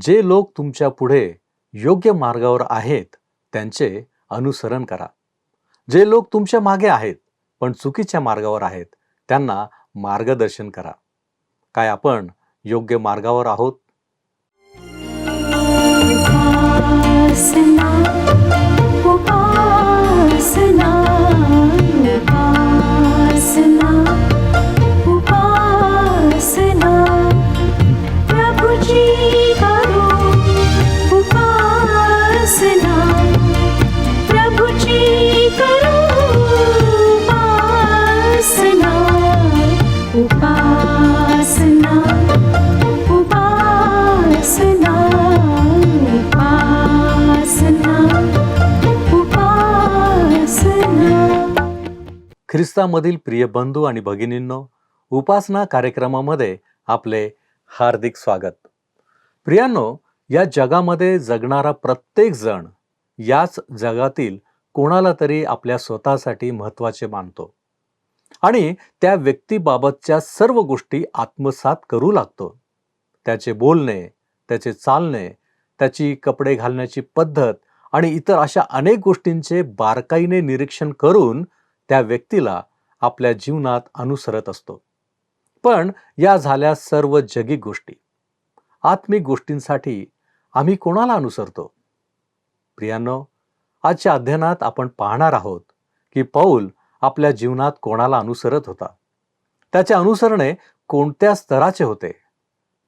जे लोक तुमच्या पुढे योग्य मार्गावर आहेत त्यांचे अनुसरण करा. जे लोक तुमच्या मागे आहेत पण चुकीच्या मार्गावर आहेत त्यांना मार्गदर्शन करा. काय आपण योग्य मार्गावर आहोत? उपासना उपासना उपासना उपासना प्रभुजी करो उपासना प्रभुजी करो उपासना उपासना उपासना ख्रिस्तामधील प्रिय बंधू आणि भगिनींनो, उपासना कार्यक्रमामध्ये आपले हार्दिक स्वागत. प्रियांनो, या जगामध्ये जगणारा प्रत्येक जण याच जगातील कोणाला तरी आपल्या स्वतःसाठी महत्त्वाचे मानतो आणि त्या व्यक्तीबाबतच्या सर्व गोष्टी आत्मसात करू लागतो. त्याचे बोलणे, त्याचे चालणे, त्याची कपडे घालण्याची पद्धत आणि इतर अशा अनेक गोष्टींचे बारकाईने निरीक्षण करून त्या व्यक्तीला आपल्या जीवनात अनुसरत असतो. पण या झाल्या सर्व जगी गोष्टी. आत्मिक गोष्टींसाठी आम्ही कोणाला अनुसरतो? प्रियांनो, आजच्या अध्ययनात आपण पाहणार आहोत की पौल आपल्या जीवनात कोणाला अनुसरत होता. त्याचे अनुसरणे कोणत्या स्तराचे होते?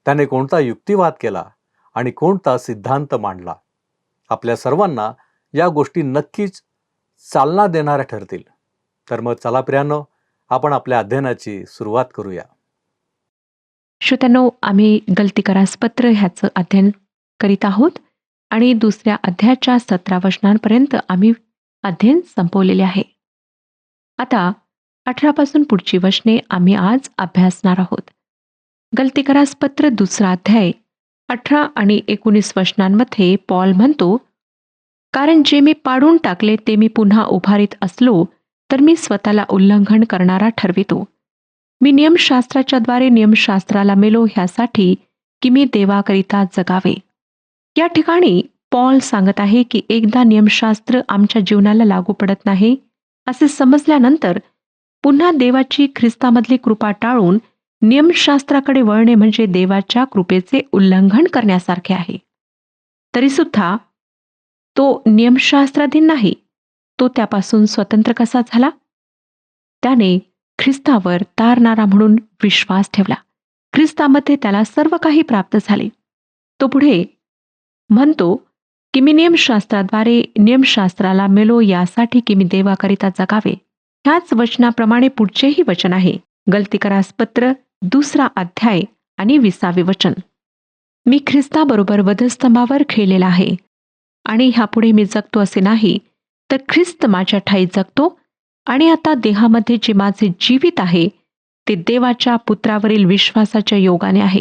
त्याने कोणता युक्तिवाद केला आणि कोणता सिद्धांत मांडला? आपल्या सर्वांना या गोष्टी नक्कीच चालना देणाऱ्या ठरतील. तर मग चला प्रियांनो, आपण आपल्या अध्ययनाची सुरुवात करूया. श्रोत्यांनो, आम्ही गलतीकारास पत्र ह्याचं अध्ययन करीत आहोत आणि दुसऱ्या अध्यायाच्या 17 वचनांपर्यंत आम्ही अध्ययन संपवलेले आहे. आता 18 पासून पुढची वचने आम्ही आज अभ्यासणार आहोत. गलतीकारास पत्र दुसरा अध्याय 18 आणि 19 वचनांमध्ये पॉल म्हणतो, कारण जे मी पाडून टाकले ते मी पुन्हा उभारीत असलो तर मी स्वतःला उल्लंघन करणारा ठरवितो. मी नियमशास्त्राच्या द्वारे नियमशास्त्राला मेलो ह्यासाठी की मी देवाकरिता जगावे. या ठिकाणी पॉल सांगत आहे की एकदा नियमशास्त्र आमच्या जीवनाला लागू पडत नाही असे समजल्यानंतर पुन्हा देवाची ख्रिस्तामधली कृपा टाळून नियमशास्त्राकडे वळणे म्हणजे देवाच्या कृपेचे उल्लंघन करण्यासारखे आहे. तरीसुद्धा तो नियमशास्त्राधीन नाही. तो त्यापासून स्वतंत्र कसा झाला? त्याने ख्रिस्तावर तारणारा म्हणून विश्वास ठेवला. ख्रिस्तामध्ये त्याला सर्व काही प्राप्त झाले. तो पुढे म्हणतो की मी नियमशास्त्राद्वारे नियमशास्त्राला मेलो यासाठी की मी देवाकरिता जगावे. ह्याच वचनाप्रमाणे पुढचेही वचन आहे. गलतीकारास पत्र दुसरा अध्याय आणि 20 वचन. मी ख्रिस्ताबरोबर वधस्तंभावर खेळलेला आहे आणि ह्यापुढे मी जगतो असे नाही तर ख्रिस्त माझ्या ठायी जगतो आणि आता देहामध्ये जे माझे जीवित आहे ते देवाच्या पुत्रावरील विश्वासाच्या योगाने आहे.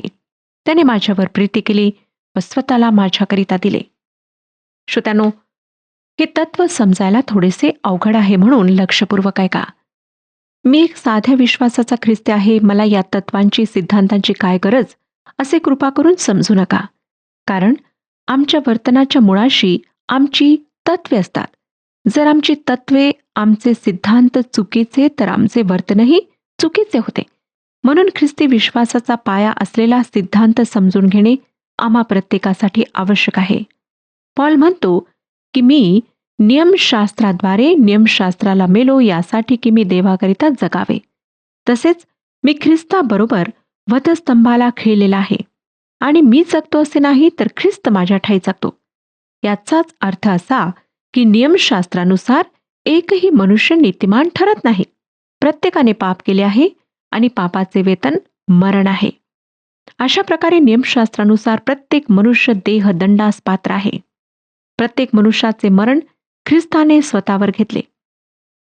त्याने माझ्यावर प्रीती केली व स्वतःला माझ्याकरिता दिले. श्रोत्यांनो, हे तत्व समजायला थोडेसे अवघड आहे म्हणून लक्षपूर्वक ऐका. मी एक साध्या विश्वासाचा ख्रिस्ती आहे, मला या तत्वांची सिद्धांतांची काय गरज असे कृपा करून समजू नका. कारण आमच्या वर्तनाच्या मुळाशी आमची तत्वे असतात. जर आमची तत्वे आमचे सिद्धांत चुकीचे तर आमचे वर्तनही चुकीचे होते. म्हणून ख्रिस्ती विश्वासाचा पाया असलेला सिद्धांत समजून घेणे आम्हा प्रत्येकासाठी आवश्यक आहे. पॉल म्हणतो की मी नियमशास्त्राद्वारे नियमशास्त्राला मेलो यासाठी की मी देवाकरिता जगावे. तसेच मी ख्रिस्ताबरोबर वधस्तंभाला खेळलेला आहे आणि मी जगतो असे नाही तर ख्रिस्त माझ्या ठायी जगतो. याचाच अर्थ असा की नियमशास्त्रानुसार एकही मनुष्य नीतिमान ठरत नाही. प्रत्येकाने पाप केले आहे आणि पापाचे वेतन मरण आहे. अशा प्रकारे नियमशास्त्रानुसार प्रत्येक मनुष्य देहदंडास पात्र आहे. प्रत्येक मनुष्याचे मरण ख्रिस्ताने स्वतःवर घेतले.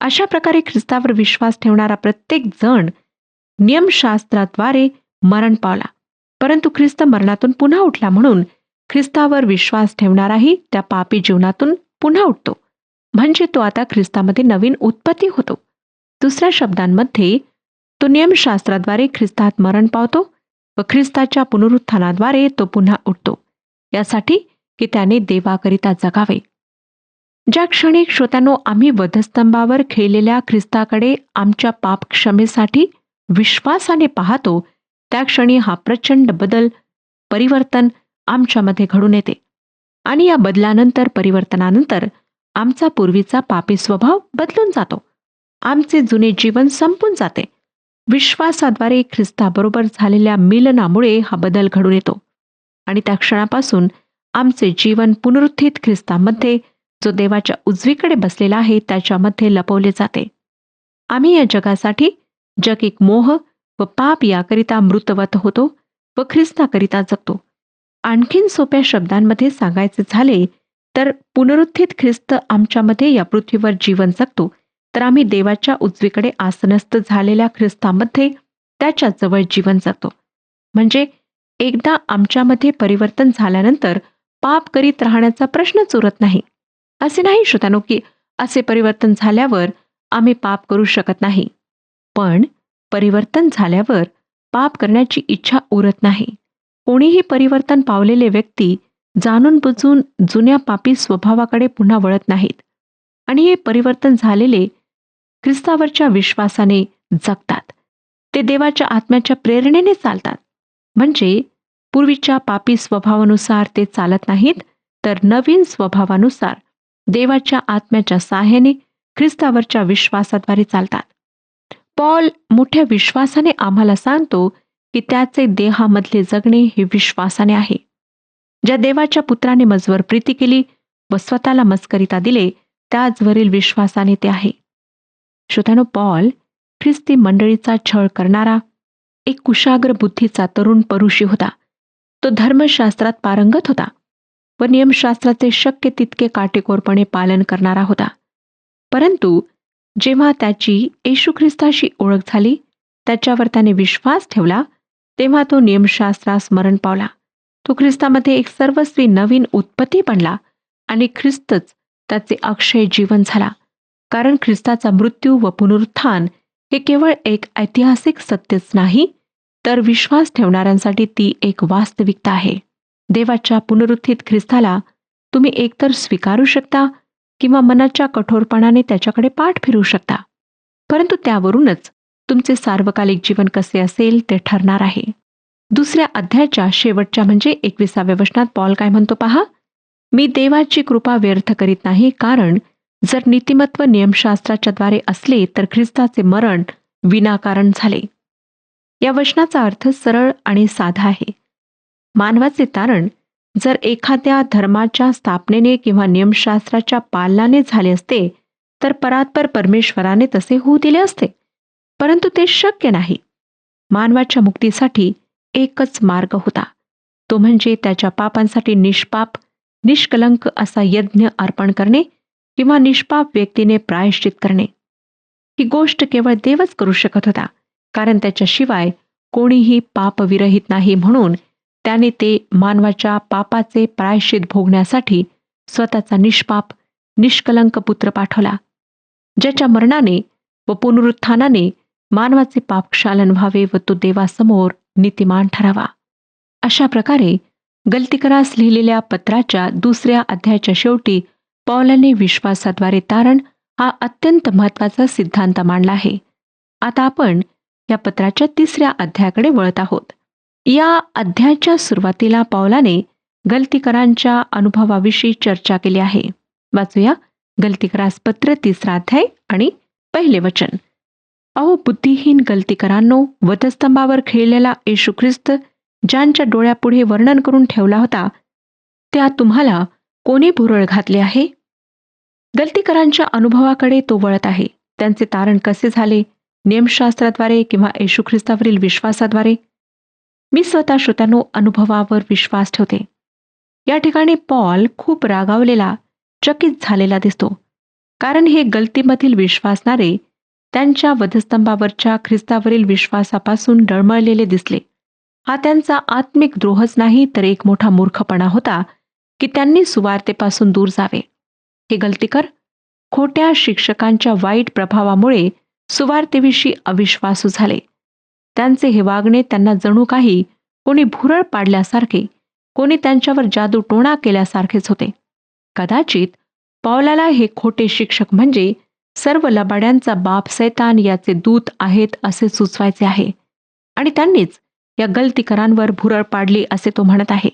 अशा प्रकारे ख्रिस्तावर विश्वास ठेवणारा प्रत्येक जण नियमशास्त्राद्वारे मरण पावला, परंतु ख्रिस्त मरणातून पुन्हा उठला म्हणून ख्रिस्तावर विश्वास ठेवणाराही त्या पापी जीवनातून पुन्हा उठतो. म्हणजे तो आता ख्रिस्तामध्ये नवीन उत्पत्ती होतो. दुसऱ्या शब्दांमध्ये तो नियमशास्त्राद्वारे ख्रिस्तात मरण पावतो व ख्रिस्ताच्या पुनरुत्थानाद्वारे तो पुन्हा उठतो. यासाठी की त्याने देवाकरिता जगावे. ज्या क्षणी श्रोत्यांनो आम्ही वधस्तंभावर खेळलेल्या ख्रिस्ताकडे आमच्या पाप क्षमेसाठी विश्वासाने पाहतो, त्या क्षणी हा प्रचंड बदल, परिवर्तन आमच्यामध्ये घडून येते. आणि या बदलानंतर, परिवर्तनानंतर आमचा पूर्वीचा पापी स्वभाव बदलून जातो. आमचे जुने जीवन संपून जाते. विश्वासाद्वारे ख्रिस्ताबरोबर झालेल्या मिलनामुळे हा बदल घडून येतो आणि त्या क्षणापासून आमचे जीवन पुनरुत्थित ख्रिस्तामध्ये, जो देवाच्या उजवीकडे बसलेला आहे, त्याच्यामध्ये लपवले जाते. आम्ही या जगासाठी जगिक मोह व पाप याकरिता मृतवत होतो व ख्रिस्ताकरिता जगतो. आणखीन सोप्या शब्दांमध्ये सांगायचे झाले तर पुनरुत्थित ख्रिस्त आमच्यामध्ये या पृथ्वीवर जीवन जगतो, तर आम्ही देवाच्या उजवीकडे आसनस्थ झालेल्या ख्रिस्तामध्ये त्याच्या जवळ जीवन जगतो. म्हणजे एकदा आमच्यामध्ये परिवर्तन झाल्यानंतर पाप करीत राहण्याचा प्रश्नच उरत नाही. असे नाही श्रोत्यानो की असे परिवर्तन झाल्यावर आम्ही पाप करू शकत नाही, पण परिवर्तन झाल्यावर पाप करण्याची इच्छा उरत नाही. कोणीही परिवर्तन पावलेले व्यक्ती जाणून बुजून जुन्या पापी स्वभावाकडे पुन्हा वळत नाहीत आणि हे परिवर्तन झालेले ख्रिस्तावरच्या विश्वासाने जगतात. ते देवाच्या आत्म्याच्या प्रेरणेने चालतात. म्हणजे पूर्वीच्या पापी स्वभावानुसार ते चालत नाहीत, तर नवीन स्वभावानुसार देवाच्या आत्म्याच्या साहाय्याने ख्रिस्तावरच्या विश्वासाद्वारे चालतात. पॉल मोठ्या विश्वासाने आम्हाला सांगतो की त्याचे देहामधले जगणे हे विश्वासाने आहे. ज्या देवाच्या पुत्राने मजवर प्रीती केली व स्वतःला मजकरिता दिले, त्याचवरील विश्वासाने ते आहे. श्रोत्यानो, पॉल ख्रिस्ती मंडळीचा छळ करणारा एक कुशाग्र बुद्धीचा तरुण परुषी होता. तो धर्मशास्त्रात पारंगत होता व नियमशास्त्राचे शक्य तितके काटेकोरपणे पालन करणारा होता. परंतु जेव्हा त्याची येशू ख्रिस्ताशी ओळख झाली, त्याच्यावर त्याने विश्वास ठेवला, तेव्हा तो नियमशास्त्रास मरण पावला. तो ख्रिस्तामध्ये एक सर्वस्वी नवीन उत्पत्ती बनला आणि ख्रिस्तच त्याचे अक्षय जीवन झाला. कारण ख्रिस्ताचा मृत्यू व पुनरुत्थान हे केवळ एक ऐतिहासिक सत्यच नाही, तर विश्वास ठेवणाऱ्यांसाठी ती एक वास्तविकता आहे. देवाच्या पुनरुत्थित ख्रिस्ताला तुम्ही एकतर स्वीकारू शकता किंवा मनाच्या कठोरपणाने त्याच्याकडे पाठ फिरू शकता. परंतु त्यावरूनच तुमचे सार्वकालिक जीवन कसे असेल ते ठरणार आहे. दुसऱ्या अध्यायाच्या शेवटच्या म्हणजे 21व्या वचनात पॉल काय म्हणतो पहा, मी देवाची कृपा व्यर्थ करीत नाही, कारण जर नीतिमत्व नियमशास्त्राच्या द्वारे असले तर ख्रिस्ताचे मरण विनाकारण झाले. या वचनाचा अर्थ सरळ आणि साधा आहे. मानवाचे तारण जर एखाद्या धर्माच्या स्थापनेने किंवा नियमशास्त्राच्या पालनाने झाले असते तर परात्पर परमेश्वराने तसे होऊ दिले असते. परंतु ते शक्य नाही. मानवाच्या मुक्तीसाठी एकच मार्ग होता, तो म्हणजे त्याच्या पापांसाठी निष्पाप, निष्कलंक असा यज्ञ अर्पण करणे किंवा निष्पाप व्यक्तीने प्रायश्चित करणे. ही गोष्ट केवळ देवच करू शकत होता, कारण त्याच्याशिवाय कोणीही पापविरहित नाही. म्हणून त्याने ते मानवाच्या पापाचे प्रायश्चित भोगण्यासाठी स्वतःचा निष्पाप, निष्कलंक पुत्र पाठवला, ज्याच्या मरणाने व पुनरुत्थानाने मानवाचे पापक्षालन व्हावे व तो देवासमोर नीतिमान ठरावा. अशा प्रकारे गलतीकरास लिहिलेल्या पत्राच्या 2 अध्यायाच्या शेवटी पौलाने विश्वासाद्वारे तारण हा अत्यंत महत्त्वाचा सिद्धांत मांडला आहे. आता आपण या पत्राच्या 3 अध्यायाकडे वळत आहोत. या अध्यायाच्या सुरुवातीला पौलाने गलतीकरांच्या अनुभवाविषयी चर्चा केली आहे. वाचूया गलतीकरास पत्र 3 अध्याय आणि 1 वचन. अहो बुद्धिहीन गलतीकरांनो, वधस्तंभावर खेळलेला येशू ख्रिस्त ज्यांच्या डोळ्यापुढे वर्णन करून ठेवला होता, त्या तुम्हाला कोणी भुरळ घातले आहे? गलतीकरांच्या अनुभवाकडे तो वळत आहे. त्यांचे तारण कसे झाले? नियमशास्त्राद्वारे किंवा येशू ख्रिस्तावरील विश्वासाद्वारे? मी स्वतः श्रोत्यांनो अनुभवावर विश्वास ठेवते. या ठिकाणी पॉल खूप रागावलेला, चकित झालेला दिसतो, कारण हे गलतीमधील विश्वासणारे त्यांच्या वधस्तंभावरच्या ख्रिस्तावरील विश्वासापासून डळमळलेले दिसले. हा त्यांचा आत्मिक द्रोहच नाही, तर एक मोठा मूर्खपणा होता की त्यांनी सुवार्तेपासून दूर जावे. हे गलतीकर खोट्या शिक्षकांच्या वाईट प्रभावामुळे सुवार्तेविषयी अविश्वासू झाले. त्यांचे हे वागणे त्यांना जणू काही कोणी भुरळ पाडल्यासारखे कोणी त्यांच्यावर जादूटोणा केल्यासारखेच होते. कदाचित पौलाला हे खोटे शिक्षक म्हणजे सर्व लबाड्यांचा बाप सैतान याचे दूत आहेत असे सुचवायचे आहे आणि त्यांनीच या गलतीकरांवर भुरळ पाडली असे तो म्हणत आहे.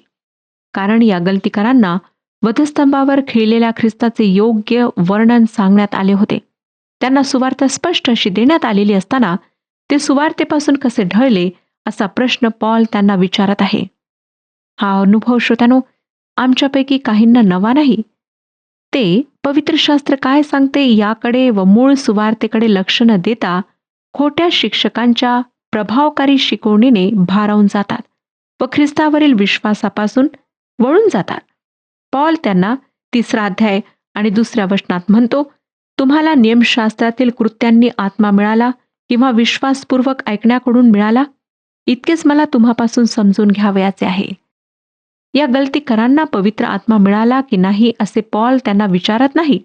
कारण या गलतीकरांना वधस्तंभावर खिळलेल्या ख्रिस्ताचे योग्य वर्णन सांगण्यात आले होते. त्यांना सुवार्थ स्पष्ट अशी देण्यात आलेली असताना ते सुवार्तेपासून कसे ढळले असा प्रश्न पॉल त्यांना विचारत आहे. हा अनुभव श्रोत्यानो आमच्यापैकी काहींना नवा नाही. ते पवित्र शास्त्र काय सांगते याकडे व मूळ सुवार्तेकडे लक्ष न देता खोट्या शिक्षकांच्या प्रभावकारी शिकवणीने भारावून जातात व ख्रिस्तावरील विश्वासापासून वळून जातात. पॉल त्यांना 3 अध्याय आणि 2 वचनात म्हणतो, तुम्हाला नियमशास्त्रातील कृत्यांनी आत्मा मिळाला किंवा विश्वासपूर्वक ऐकण्याकडून मिळाला, इतकेच मला तुम्हापासून समजून घ्यावयाचे आहे. या गलतीकरांना पवित्र आत्मा मिळाला की नाही असे पॉल त्यांना विचारत नाही.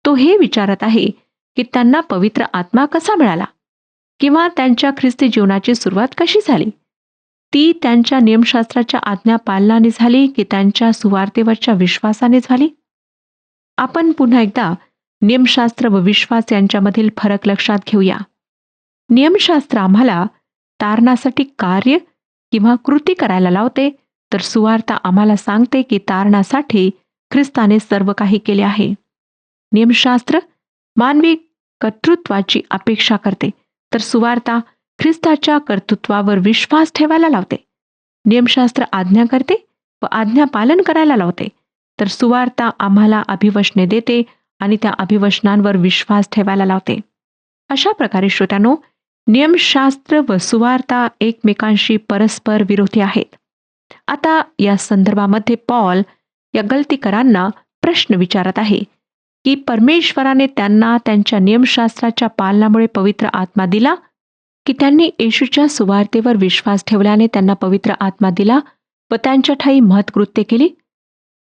तो हे विचारत आहे की त्यांना पवित्र आत्मा कसा मिळाला किंवा त्यांच्या ख्रिस्ती जीवनाची सुरुवात कशी झाली. ती त्यांच्या नियमशास्त्राच्या आज्ञा पालनाने झाली की त्यांच्या सुवार्तेवरच्या विश्वासाने झाली. आपण पुन्हा एकदा नियमशास्त्र व विश्वास यांच्यामधील फरक लक्षात घेऊया. नियमशास्त्र आम्हाला तारणासाठी कार्य किंवा कृती करायला लावते, तर सुवार्ता आम्हाला सांगते की तारणासाठी ख्रिस्ताने सर्व काही केले आहे. नियमशास्त्र मानवी कर्तृत्वाची अपेक्षा करते, तर सुवार्ता ख्रिस्ताच्या कर्तृत्वावर विश्वास ठेवायला लावते. नियमशास्त्र आज्ञा करते व आज्ञा पालन करायला लावते, तर सुवार्ता आम्हाला अभिवचने देते आणि त्या अभिवचनांवर विश्वास ठेवायला लावते. अशा प्रकारे श्रोत्यानो, नियमशास्त्र व सुवार्ता एकमेकांशी परस्पर विरोधी आहेत. आता या संदर्भामध्ये पॉल या गलतीकरांना प्रश्न विचारत आहे की परमेश्वराने त्यांना त्यांच्या नियमशास्त्राच्या पालनामुळे पवित्र आत्मा दिला की त्यांनी येशूच्या सुवार्तेवर विश्वास ठेवल्याने त्यांना पवित्र आत्मा दिला व त्यांच्या ठायी महत्कृत्य केली.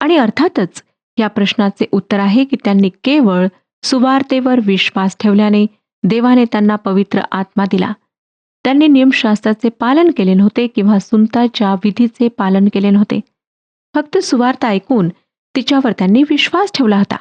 आणि अर्थातच या प्रश्नाचे उत्तर आहे की त्यांनी केवळ सुवार्तेवर विश्वास ठेवल्याने देवाने त्यांना पवित्र आत्मा दिला. त्यांनी नियमशास्त्राचे पालन केले नव्हते किंवा सुन्नताच्या विधीचे पालन केले नव्हते. फक्त सुवार्ता ऐकून तिच्यावर त्यांनी विश्वास ठेवला होता.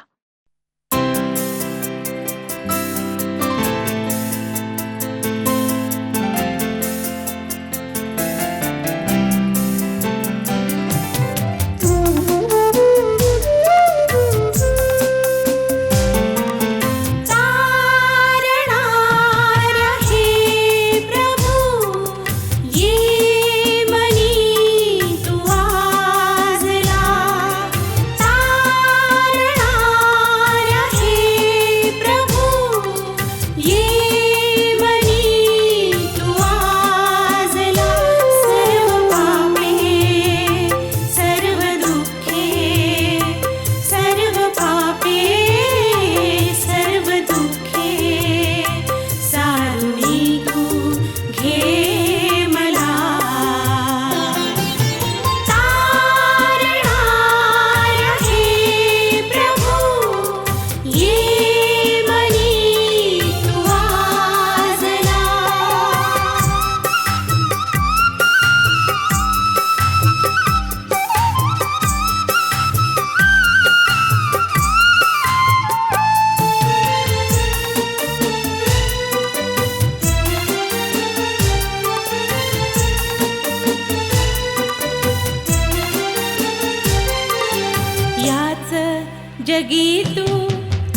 जगी तू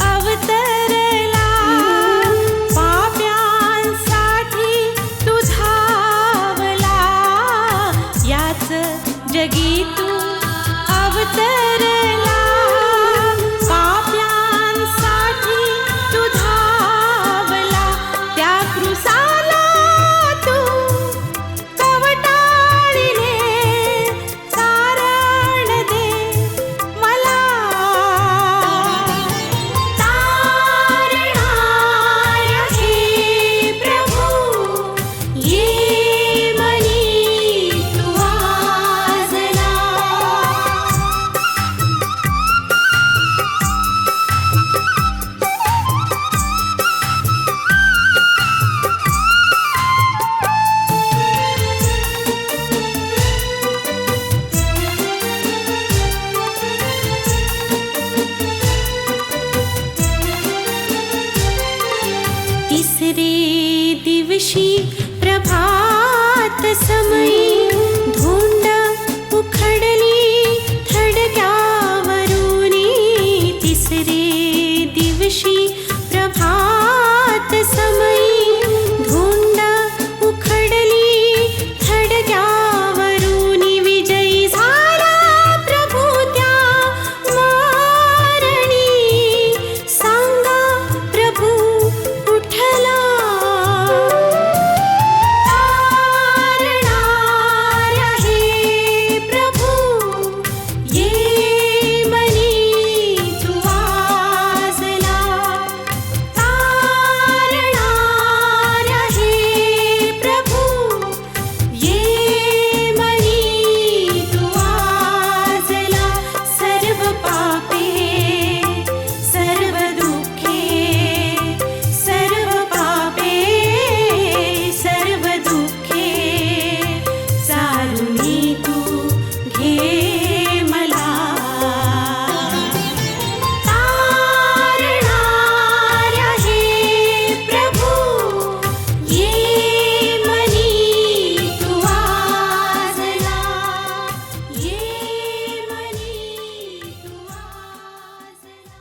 अवतरला, पाप्यांसाठी तू धावला. याच जगी तू अवतरला, पाप्यांसाठी तू धावला. त्या क्रूसाला तू कवटाळीने तारण दे मला. तारण दिवशी प्रभात समयी धुंड उखडली थडग्यावरुनी, तिसरे दिवशी प्रभात समयी धुंड उखडली थडग्यावरुनी, विजयी झाला प्रभू त्या मारणी, सांगा प्रभू उठला. तारणाऱ्या हे प्रभू, ये मनी तू वाजला. तारणाऱ्या हे प्रभू, ये मनी तू वाजला. सर्व पापे सर्व दुःखे, सर्व पापे सर्व दुःखे चालुनी तू घे मला. तारणाऱ्या हे प्रभू, ये मनी तू वाजला. ये मनी तू वाजला.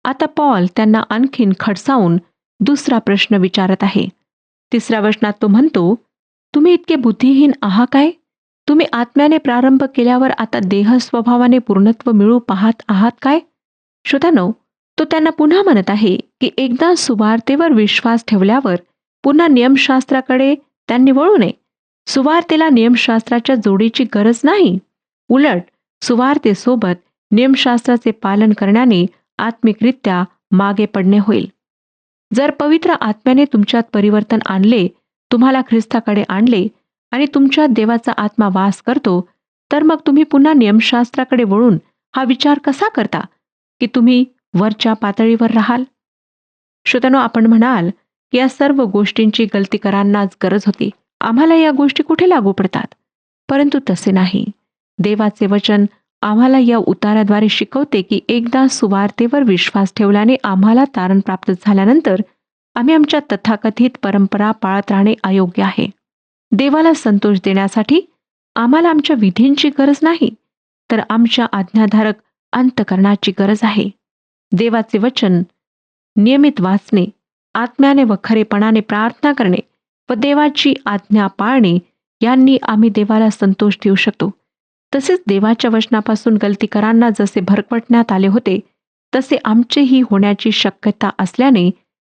आता पॉल त्यांना आणखीन खडसावून दुसरा प्रश्न विचारत आहे. 3ऱ्या वचनात तो म्हणतो, तुम्ही इतके बुद्धिहीन आहात काय? तुम्ही आत्म्याने प्रारंभ केल्यावर आता देह स्वभावाने पूर्णत्व मिळू पाहत आहात काय? श्रोत्यानो, तो त्यांना पुन्हा म्हणत आहे की एकदा सुवार्तेवर विश्वास ठेवल्यावर पुन्हा नियमशास्त्राकडे त्यांनी वळू नये. सुवार्तेला नियमशास्त्राच्या जोडीची गरज नाही. उलट सुवार्तेसोबत नियमशास्त्राचे पालन करण्याने आत्मिकरित्या मागे पडणे होईल. जर पवित्र आत्म्याने तुमच्यात परिवर्तन आणले, तुम्हाला ख्रिस्ताकडे आणले आणि तुमच्यात देवाचा आत्मा वास करतो, तर मग तुम्ही पुन्हा नियमशास्त्राकडे वळून हा विचार कसा करता की तुम्ही वरच्या पातळीवर राहाल? श्रोत्यानो, आपण म्हणाल की या सर्व गोष्टींची गलतीकरांनाच गरज होती. आम्हाला या गोष्टी कुठे लागू पडतात? परंतु तसे नाही. देवाचे वचन आम्हाला या उताराद्वारे शिकवते की एकदा सुवार्तेवर विश्वास ठेवल्याने आम्हाला तारण प्राप्त झाल्यानंतर आम्ही आमच्या तथाकथित परंपरा पाळत राहणे अयोग्य आहे. देवाला संतोष देण्यासाठी आम्हाला आमच्या विधींची गरज नाही, तर आमच्या आज्ञाधारक अंतकरणाची गरज आहे. देवाचे वचन नियमित वाचणे, आत्म्याने व खरेपणाने प्रार्थना करणे व देवाची आज्ञा पाळणे यांनी आम्ही देवाला संतोष देऊ शकतो. तसेच देवाच्या वचनापासून गलतीकरांना जसे भरकटण्यात आले होते, तसे आमचेही होण्याची शक्यता असल्याने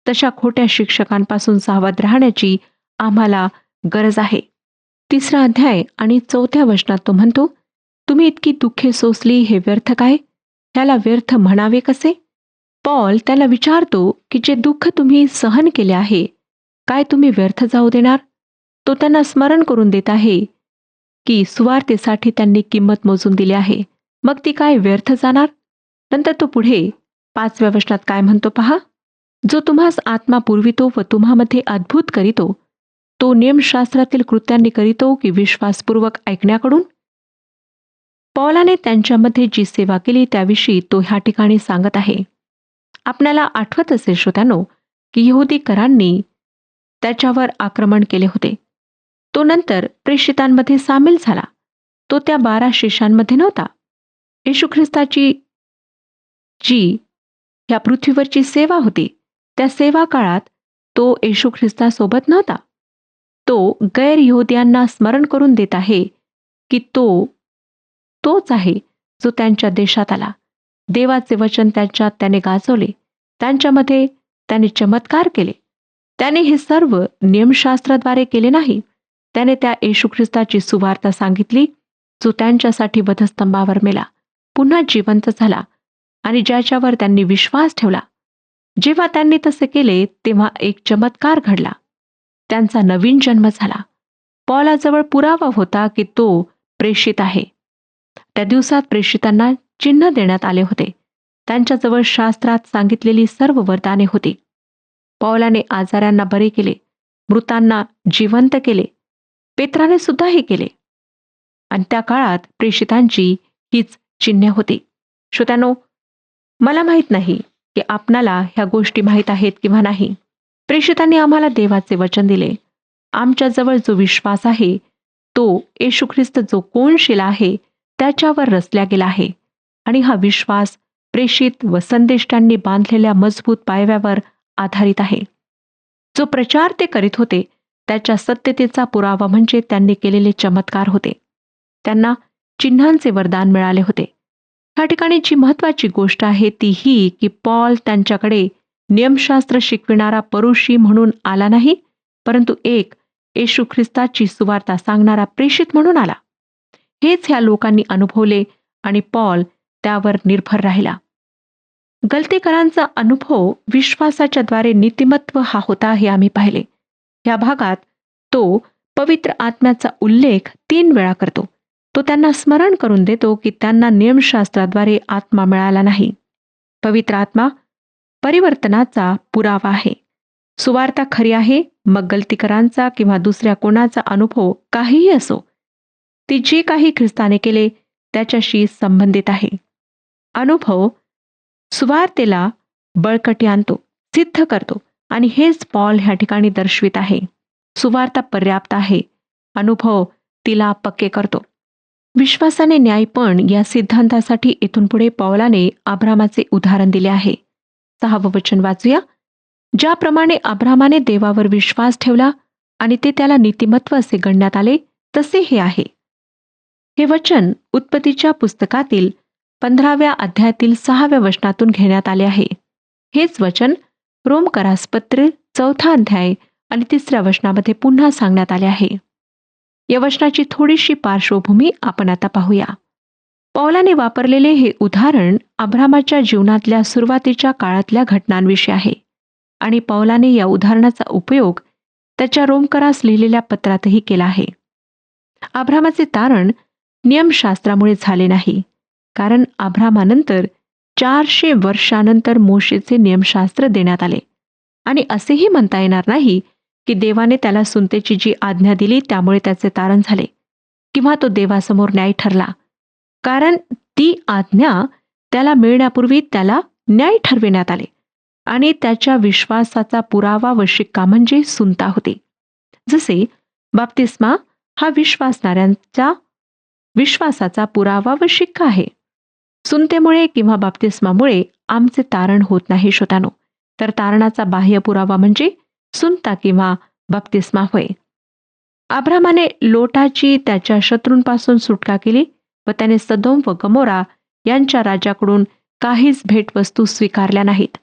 तशा खोट्या शिक्षकांपासून सावध राहण्याची आम्हाला गरज आहे. 3रा अध्याय आणि 4थ्या वचनात तो म्हणतो, तुम्ही इतकी दुःखे सोसली हे व्यर्थ काय? त्याला व्यर्थ म्हणावे कसे? पॉल त्याला विचारतो की जे दुःख तुम्ही सहन केले आहे, काय तुम्ही व्यर्थ जाऊ देणार? तो त्यांना स्मरण करून देत आहे की सुवार्तेसाठी त्यांनी किंमत मोजून दिली आहे, मग ती काय व्यर्थ जाणार? नंतर तो पुढे 5व्या वचनात काय म्हणतो पहा, जो तुम्हास आत्मा पुरवितो व तुम्हामध्ये अद्भुत करीतो, तो नियमशास्त्रातील कृत्यांनी करीतो की विश्वासपूर्वक ऐकण्याकडून? पौलाने त्यांच्यामध्ये जी सेवा केली त्याविषयी तो ह्या ठिकाणी सांगत आहे. आपल्याला आठवत असेल श्रोत्यानो की यहुदीकरांनी त्याच्यावर आक्रमण केले होते. तो नंतर प्रेषितांमध्ये सामील झाला. तो त्या 12 शिष्यांमध्ये नव्हता. येशू ख्रिस्ताची जी ह्या पृथ्वीवरची सेवा होती, त्या सेवा काळात तो येशू ख्रिस्तासोबत नव्हता. तो गैर यहुद्यांना स्मरण करून देत आहे की तोच आहे जो त्यांच्या देशात आला. देवाचे वचन त्यांच्यात त्याने गाजवले, त्यांच्यामध्ये त्याने चमत्कार केले. त्याने हे सर्व नियमशास्त्राद्वारे केले नाही. त्याने त्या येशू ख्रिस्ताची सुवार्ता सांगितली, जो त्यांच्यासाठी वधस्तंभावर मेला, पुन्हा जिवंत झाला आणि ज्याच्यावर त्यांनी विश्वास ठेवला. जेव्हा त्यांनी तसे केले तेव्हा एक चमत्कार घडला. त्यांचा नवीन जन्म झाला. पौलाजवळ पुरावा होता की तो प्रेषित आहे. त्या दिवसात प्रेषितांना चिन्ह देण्यात आले होते. त्यांच्याजवळ शास्त्रात सांगितलेली सर्व वरदाने होती. पौलाने आजाऱ्यांना बरे केले, मृतांना जिवंत केले, पेत्राने सुद्धा हे केले. आणि त्या काळात प्रेषितांची हीच चिन्हे होती. श्रोत्यानो, मला माहीत नाही की आपणाला ह्या गोष्टी माहीत आहेत किंवा नाही, प्रेषितांनी आम्हाला देवाचे वचन दिले. आमच्याजवळ जो विश्वास आहे तो येशू ख्रिस्त जो कोनशिला आहे त्याच्यावर रचल्या गेला आहे आणि हा विश्वास प्रेषित व संदेष्टांनी बांधलेल्या मजबूत पायव्यावर आधारित आहे. जो प्रचार ते करीत होते त्याच्या सत्यतेचा पुरावा म्हणजे त्यांनी केलेले चमत्कार होते. त्यांना चिन्हांचे वरदान मिळाले होते. ह्या ठिकाणी जी महत्वाची गोष्ट आहे ती ही की पॉल त्यांच्याकडे नियमशास्त्र शिकविणारा परुषी म्हणून आला नाही, परंतु एक येशू ख्रिस्ताची सुवार्ता सांगणारा प्रेषित म्हणून आला. हेच ह्या लोकांनी अनुभवले आणि पॉल त्यावर निर्भर राहिला. गलतीकरांचा अनुभव विश्वासाच्या द्वारे नीतिमत्व हा होता हे आम्ही पाहिले. या भागात तो पवित्र आत्म्याचा उल्लेख 3 वेळा करतो. तो त्यांना स्मरण करून देतो की त्यांना नियमशास्त्राद्वारे आत्मा मिळाला नाही. पवित्र आत्मा परिवर्तनाचा पुरावा आहे. सुवार्ता खरी आहे, मग गलतीकरांचा किंवा दुसऱ्या कोणाचा अनुभव काहीही असो, ती जे काही ख्रिस्ताने केले त्याच्याशी संबंधित आहे. अनुभव सुवार्तेला बळकटी आणतो, सिद्ध करतो आणि हेच पॉल ह्या ठिकाणी दर्शवित आहे. सुवार्ता पर्याप्त आहे, अनुभव तिला पक्के करतो. विश्वासाने न्यायपण या सिद्धांतासाठी इथून पुढे पौलाने अब्रामाचे उदाहरण दिले आहे. 6वं वचन वाचूया. ज्याप्रमाणे अब्रामाने देवावर विश्वास ठेवला आणि ते त्याला नीतिमत्व असे गणण्यात आले, तसे हे आहे. हे वचन उत्पत्तीच्या पुस्तकातील 15व्या अध्यायातील 6व्या वचनातून घेण्यात आले आहे. हेच वचन रोमकरासपत्र 4था अध्याय आणि 3ऱ्या वचनामध्ये पुन्हा सांगण्यात आले आहे. या वचनाची थोडीशी पार्श्वभूमी आपण आता पाहूया. पौलाने वापरलेले हे उदाहरण अब्रामाच्या जीवनातल्या सुरुवातीच्या काळातल्या घटनांविषयी आहे आणि पौलाने या उदाहरणाचा उपयोग त्याच्या रोमकरास लिहिलेल्या पत्रातही केला आहे. अब्रामाचे तारण नियमशास्त्रामुळे झाले नाही, कारण अब्रामानंतर 400 वर्षानंतर मोशेचे नियमशास्त्र देण्यात आले आणि असेही म्हणता येणार नाही की देवाने त्याला सुनतेची जी आज्ञा दिली त्यामुळे त्याचे तारण झाले किंवा तो देवासमोर न्याय ठरला, कारण ती आज्ञा त्याला मिळण्यापूर्वी त्याला न्याय ठरविण्यात आले आणि त्याच्या विश्वासाचा पुरावा व शिक्का म्हणजे सुनता होते. जसे बाप्तिस्मा हा विश्वासणाऱ्यांच्या विश्वासाचा पुरावा व शिक्का आहे. सुनतेमुळे किंवा बाप्तिस्मामुळे आमचे तारण होत नाही श्रोतानो, तर तारणाचा बाह्य पुरावा म्हणजे सुनता किंवा बाप्तिस्मा होय. अब्रामाने लोटाची त्याच्या शत्रूंपासून सुटका केली व त्याने सदोम व गमोरा यांच्या राजाकडून काहीच भेटवस्तू स्वीकारल्या नाहीत.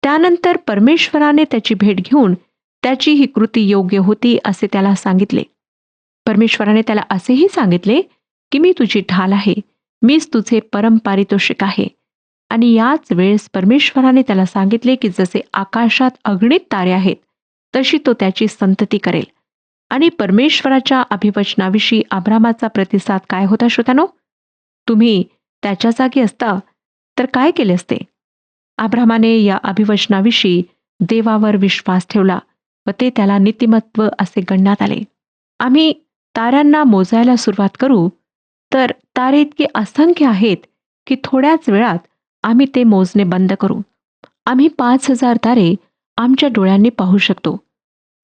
त्यानंतर परमेश्वराने त्याची भेट घेऊन त्याची ही कृती योग्य होती असे त्याला सांगितले. परमेश्वराने त्याला असेही सांगितले की मी तुझी ढाल आहे, मीच तुझे परमपारितोषिक आहे. आणि याच वेळेस परमेश्वराने त्याला सांगितले की जसे आकाशात अगणित तारे आहेत तशी तो त्याची संतती करेल. आणि परमेश्वराच्या अभिवचनाविषयी अब्रामाचा प्रतिसाद काय होता श्रोतानो? तुम्ही त्याच्या जागी असता तर काय केले असते? अब्रामाने या अभिवचनाविषयी देवावर विश्वास ठेवला व ते त्याला नीतिमत्व असे गणण्यात आले. आम्ही ताऱ्यांना मोजायला सुरुवात करू तर तारे इतके असंख्य आहेत की थोड्याच वेळात आम्ही ते मोजणे बंद करू. आम्ही 5000 तारे आमच्या डोळ्यांनी पाहू शकतो.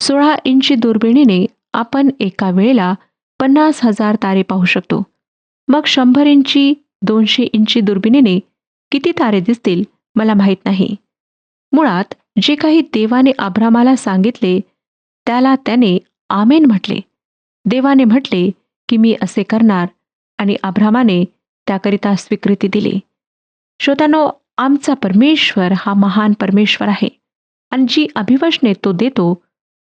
16 इंची दुर्बिणीने आपण एका वेळेला 50,000 तारे पाहू शकतो. मग 100 इंची 200 इंची दुर्बिणीने किती तारे दिसतील मला माहीत नाही. मुळात जे काही देवाने अब्रामाला सांगितले त्याला त्याने आमेन म्हटले. देवाने म्हटले की मी असे करणार आणि अब्रामाने त्याकरिता स्वीकृती दिली. श्रोत्यानो, आमचा परमेश्वर हा महान परमेश्वर आहे आणि जी अभिवचने तो देतो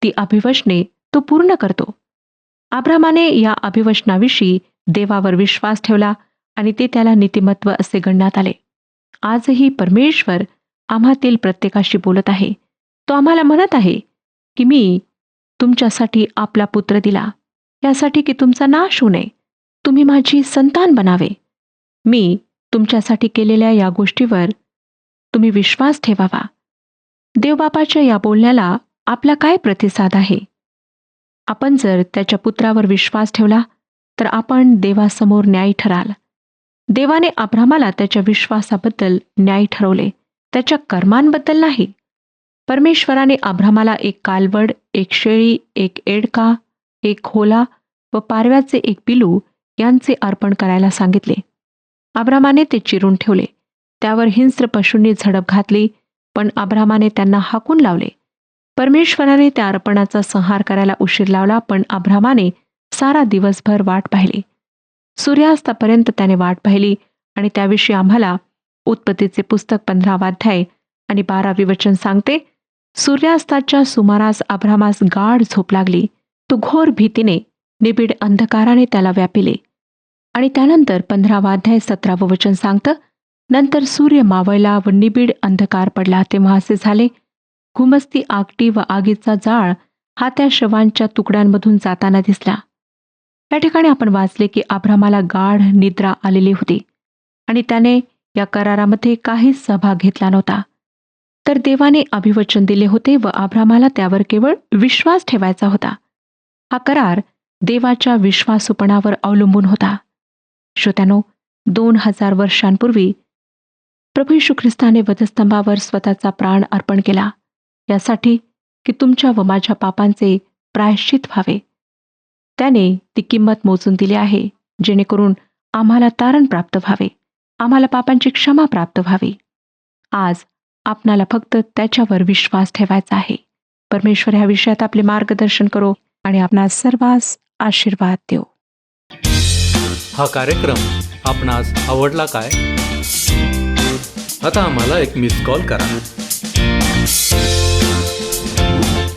ती अभिवचने तो पूर्ण करतो. अब्रामाने या अभिवचनाविषयी देवावर विश्वास ठेवला आणि ते त्याला नीतिमत्व असे गणण्यात आले. आजही परमेश्वर आम्हातील प्रत्येकाशी बोलत आहे. तो आम्हाला म्हणत आहे की मी तुमच्यासाठी आपला पुत्र दिला, यासाठी की तुमचा नाश होऊ नये, तुम्ही माझी संतान बनावे. मी तुमच्यासाठी केलेल्या या गोष्टीवर तुम्ही विश्वास ठेवावा. देवबापाच्या या बोलण्याला आपला काय प्रतिसाद आहे? आपण जर त्याच्या पुत्रावर विश्वास ठेवला तर आपण देवासमोर न्यायी ठराल. देवाने अब्रामाला त्याच्या विश्वासाबद्दल न्यायी ठरवले, त्याच्या कर्मांबद्दल नाही. परमेश्वराने अब्रामाला एक कालवड, एक शेळी, एक एडका, एक खोला व पारव्याचे एक पिलू यांचे अर्पण करायला सांगितले. अब्रामाने ते चिरून ठेवले. त्यावर हिंस्र पशूंनी झडप घातली, पण अब्रामाने त्यांना हाकून लावले. परमेश्वराने त्या अर्पणाचा संहार करायला उशीर लावला, पण अब्रामाने सारा दिवसभर वाट पाहिली. सूर्यास्तापर्यंत त्याने वाट पाहिली आणि त्याविषयी आम्हाला उत्पत्तीचे पुस्तक 15 अध्याय आणि 12 वचन सांगते. सूर्यास्ताच्या सुमारास अब्रामास गाढ झोप लागली. तो घोर भीतीने, निबिड अंधकाराने त्याला व्यापिले. आणि त्यानंतर 15 अध्याय 17 वचन सांगतं, नंतर सूर्य मावळला व निबिड अंधकार पडला. तेव्हा असे झाले, घुमस्ती आगटी व आगीचा जाळ हा त्या शवांच्या तुकड्यांमधून जाताना दिसला. या ठिकाणी आपण वाचले की अब्रामाला गाढ निद्रा आलेली होती आणि त्याने या करारामध्ये काहीच सहभाग घेतला नव्हता. तर देवाने अभिवचन दिले होते व अब्रामाला त्यावर केवळ विश्वास ठेवायचा होता. हा करार देवाच्या विश्वासूपणावर अवलंबून होता. श्रोत्यानो, 2000 वर्षांपूर्वी प्रभू येशू ख्रिस्ताने वधस्तंभावर स्वतःचा प्राण अर्पण केला, यासाठी की तुमच्या व माझ्या पापांचे प्रायश्चित व्हावे. त्याने ती किंमत मोजून दिली आहे, जेणेकरून आम्हाला तारण प्राप्त व्हावे, आम्हाला पापांची क्षमा प्राप्त व्हावी. आज आपणाला फक्त त्याच्यावर विश्वास ठेवायचा आहे. परमेश्वर ह्या विषयात आपले मार्गदर्शन करो आणि आपणास सर्वांस आशीर्वाद देव. हा कार्यक्रम आपणास आवडला काय? आता आम्हाला एक मिस कॉल करा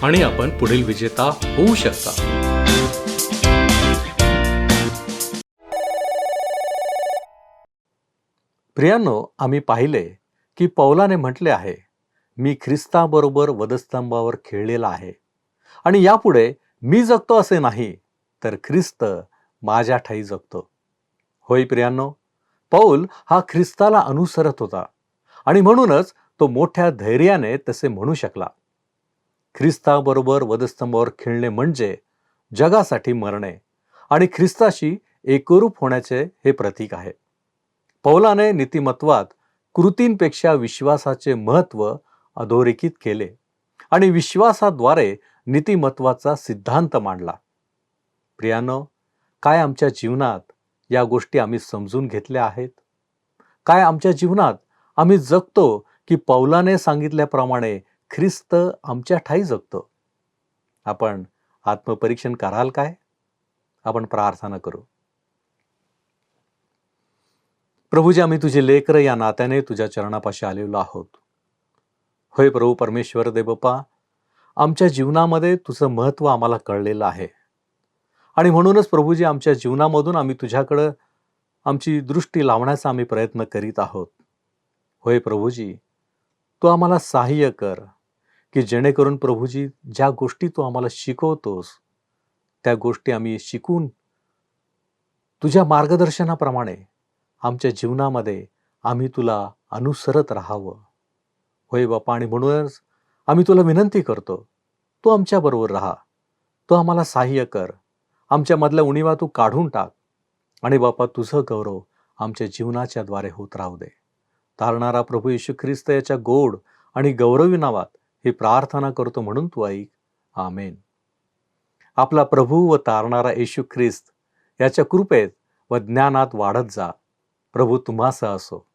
आणि आपण पुढील विजेता होऊ शकता. प्रियांनो, आम्ही पाहिले की पौलाने म्हटले आहे, मी ख्रिस्ताबरोबर वधस्तंभावर खेळलेला आहे आणि यापुढे मी जगतो असे नाही, तर ख्रिस्त माझ्या ठायी जगतो. होय प्रियांनो, पौल हा ख्रिस्ताला अनुसरत होता आणि म्हणूनच तो मोठ्या धैर्याने तसे म्हणू शकला. ख्रिस्ताबरोबर वधस्तंभावर खेळणे म्हणजे जगासाठी मरणे आणि ख्रिस्ताशी एकरूप होण्याचे हे प्रतीक आहे. पौलाने नीतिमत्वात कृतींपेक्षा विश्वासाचे महत्त्व अधोरेखित केले आणि विश्वासाद्वारे नीतिमत्वाचा सिद्धांत मांडला. प्रियांनो, काय आमच्या जीवनात या गोष्टी आम्ही समजून घेतल्या आहेत? काय आमच्या जीवनात आम्ही जगतो की पौलाने सांगितल्याप्रमाणे ख्रिस्त आमच्या ठायी जगतो? आपण आत्मपरीक्षण कराल काय? आपण प्रार्थना करू. प्रभूजी, आम्ही तुझे लेकरं या नात्याने तुझ्या चरणापाशी आलेलो आहोत. होय प्रभू परमेश्वर देवबापा, आमच्या जीवनामध्ये तुझं महत्त्व आम्हाला कळलेलं आहे आणि म्हणूनच प्रभूजी आमच्या जीवनामधून आम्ही तुझ्याकडं आमची दृष्टी लावण्याचा आम्ही प्रयत्न करीत आहोत. होय प्रभूजी, तू आम्हाला सहाय्य कर की जेणेकरून प्रभूजी ज्या गोष्टी तू आम्हाला शिकवतोस त्या गोष्टी आम्ही शिकून तुझ्या मार्गदर्शनाप्रमाणे आमच्या जीवनामध्ये आम्ही तुला अनुसरत राहावं. होय बापा, आणि म्हणूनच आम्ही तुला विनंती करतो, तू आमच्याबरोबर राहा, तू आम्हाला सहाय्य कर, आमच्यामधल्या उणीवा तू काढून टाक आणि बापा तुझं गौरव आमच्या जीवनाच्या द्वारे होत राहू दे. तारणारा प्रभू येशू ख्रिस्त याच्या गोड आणि गौरवी नावात ही प्रार्थना करतो म्हणून तू ऐक. आमेन. आपला प्रभू व तारणारा येशू ख्रिस्त याच्या कृपेत व ज्ञानात वाढत जा. प्रभू तुम्हास असो.